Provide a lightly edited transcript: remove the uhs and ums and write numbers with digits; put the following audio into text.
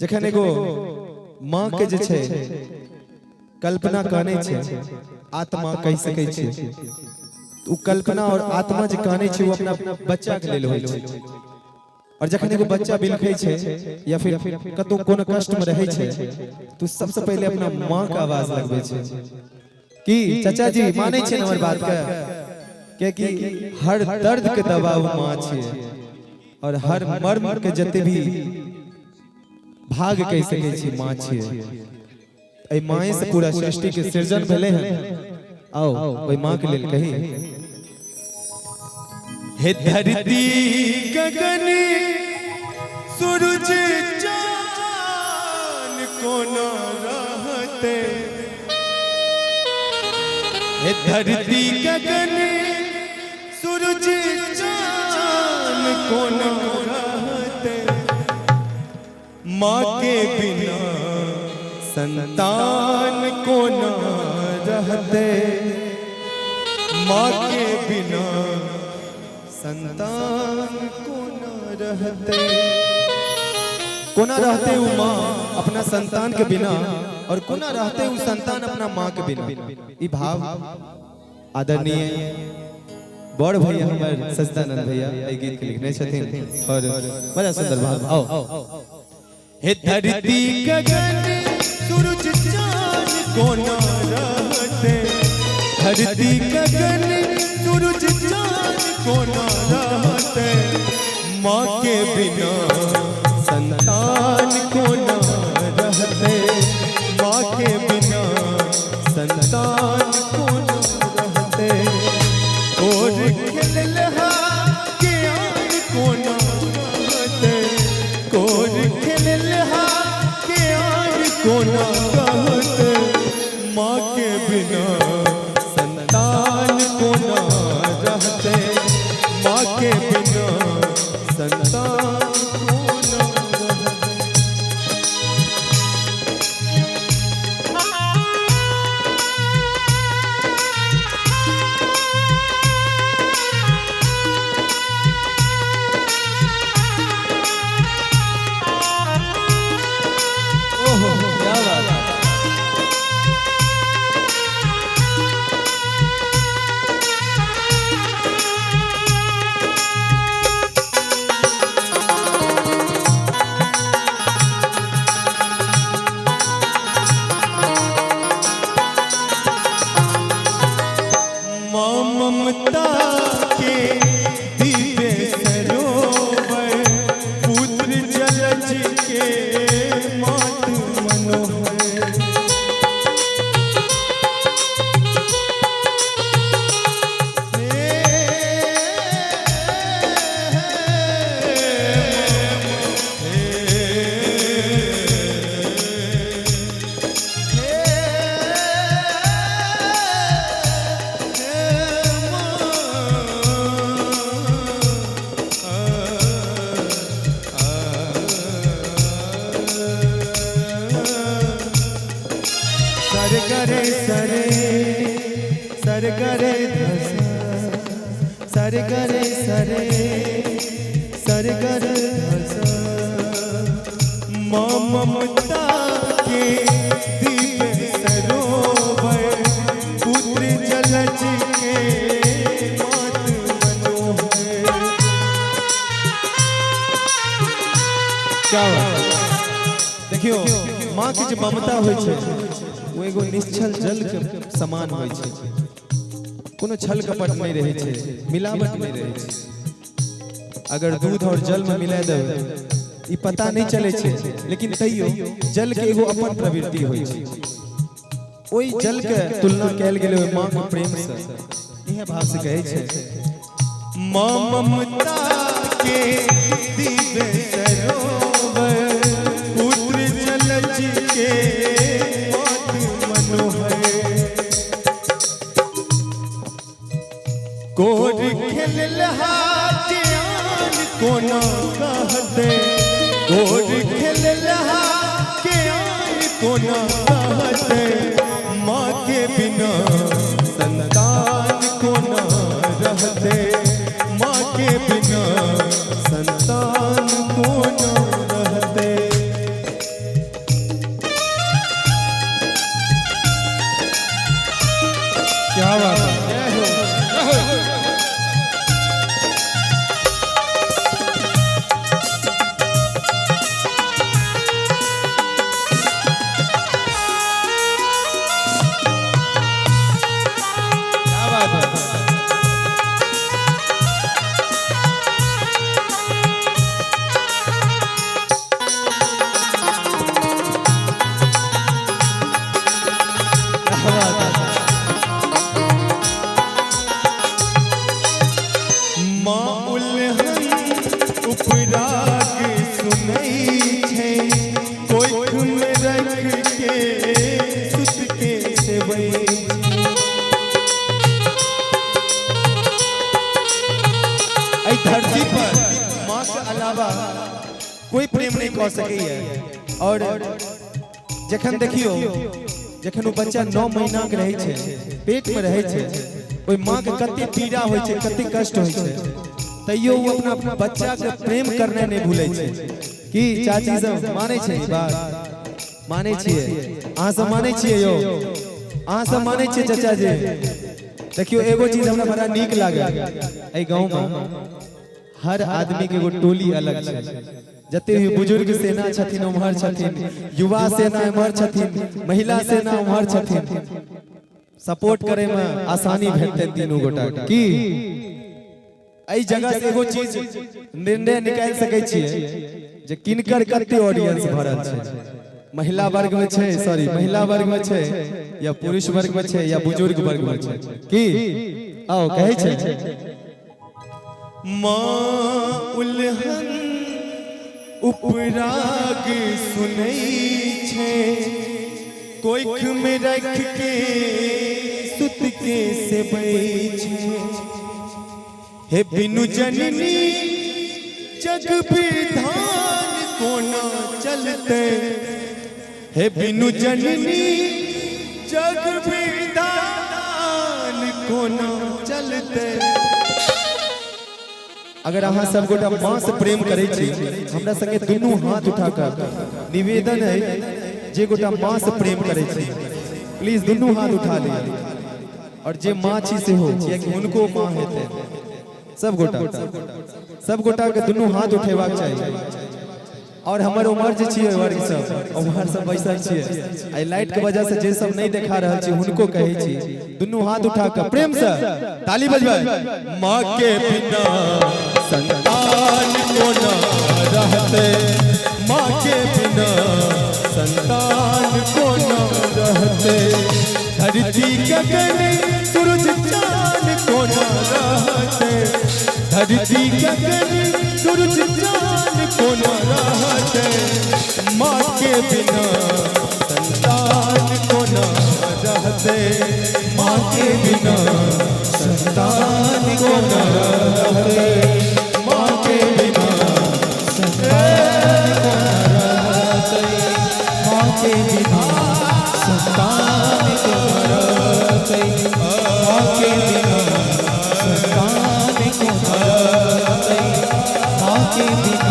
जखन एगो माँ के जे छै कल्पना काने छै आत्मा कह सकै छै तो कल्पना और आत्मा जे काने छै वो अपना बच्चा के लेल होय छै। और जखन एगो बच्चा बिलखै छै या फिर कतो कोनो कष्ट में रहै छै तो सबसे पहले अपना माँ का आवाज लगबै छै कि चाचा जी माने छै हमर बात के कि हर दर्द के दवा वो माँ छै और हर मर्म के जते भी भाग कह सकै छी माँ छै। ए माए से पूरा सृष्टि के सृजन भेले हैं। आओ ओई माँ के लेल कही हे धरती गगन सूरज चांद कोना रहते। हे धरती गगन सूरज चांद कोना रहते। माँ के बिना संतान को न रहते। माँ के बिना संतान को न रहते। कोना रहते वो माँ अपना संतान के बिना और कोना रहते वो संतान अपना माँ के बिना। ये भाव आदरणीय बड़ भैया हमारे सच्चिदानंद भैया ये गीत के लिखने छथिन और बड़ा सुंदर भाव। आओ हे धरती गगन सूरज चांद कोना रहते। धरती गगन सूरज चांद कोना रहते। माँ के बिना संतान कोना रहते। माँ के बिना संतान कोना रहते। और खिललहा के आन कोना रहते। और खिललहा के आन कोना रहते। माँ के बिना संतान कोना रहते। माँ के बिना संतान कोना रहते। ओहो क्या बात है। माँ ममता के दिव्य सरोवर पुत्र जलज के मात मनोहर। सरगरे सरे सरगरे धसा सरगरे सरे सरगरे धसा। माँ ममता के दिव्य सरोवर पुत्र जलज के मात मनोहर। क्या देखियो माँ की जो ममता होय छै वो एगो निश्चल जल के समान होय छै। कोनो छल कपट नहीं रहे छै, मिलावट नहीं रहे छै। अगर दूध और जल में मिला दे ई पता नहीं चले छै, लेकिन तैयो जल के एगो अपन प्रवृत्ति होय छै। ओई जल के तुलना कैल गेले माँ के प्रेम से। यह भाव से कहे छै माँ ममता के दिव्य सरोवर पुत्र जलज के कोर खिललहा के आन कोना कहते। कोर खिललहा के आन कोना कहते। माँ के बिना संतान कोना रहते। माँ के बिना संतान कोना रहते। कोई प्रेम नहीं कर सकैया। और जखन देखियो जखन वो बच्चा 9 महीना के रहे छे, पेट में रहे छे, ओई मां के कते पीड़ा होय छे, कते कष्ट होय छे, तैयो वो अपना बच्चा के प्रेम करने नहीं भूले छे। कि चाची सब माने छे ई बात, माने छिए अहाँ सब माने छिए यो, अहाँ सब माने छिए चाचा जी। देखियो एगो चीज हमरा बड़ा नीक लागे, ए गांव में हर आदमी के एगो टोली अलग छे। जते भी बुजुर्ग सेना छथिन उम्हर छथिन, युवा सेना उम्हर छथिन, महिला सेना उम्हर छथिन। सपोर्ट करे में आसानी भेटते तीनों गोटा के। की एई जगह से एगो चीज निर्णय निकाल सकै छियै जे किनकर कते ऑडियंस भरल छै, महिला वर्ग में छै, सॉरी महिला वर्ग में छै या पुरुष वर्ग में छै या बुजुर्ग वर्ग में छै। की आओ कहै छै मां उल्हन उपराग सुनै छै, कोइख में रख के सुत के सेबै छै। हे बिनु जननी जग विधान कोना चलते, हे बिनु जननी जग विधान कोना चलते। अगर अहाँ सब गोटा मां से प्रेम करे छी, हमरा संगे दुनू हाथ उठाकर निवेदन है, जे गोटा मां से प्रेम करे छी प्लीज दुनू हाथ उठा ली। और जे मां छी से हो कि उनको मां हेते, सब गोटा के दुनू हाथ उठेबाक चाहिए। और हमर उमर जे छिए वर्ग सब उमर सब बैसल छिए, आई लाइट के वजह से जे सब नहीं देखा रहल छी हुनको कहै छी दुनू हाथ उठा के प्रेम से ताली बजबै। मां के बिना संतान कोना रहते, मां के बिना संतान कोना रहते। धरती गगन सूरज चांद कोना रहते, धरती गगन सूरज चांद कोना रहते। मां के बिना संतान कोना रहते, मां के बिना संतान कोना रहते, मां के बिना संतान कोना रहते, मां के बिना संतान कोना रहते, मां के बिना संतान कोना रहते, मां के बिना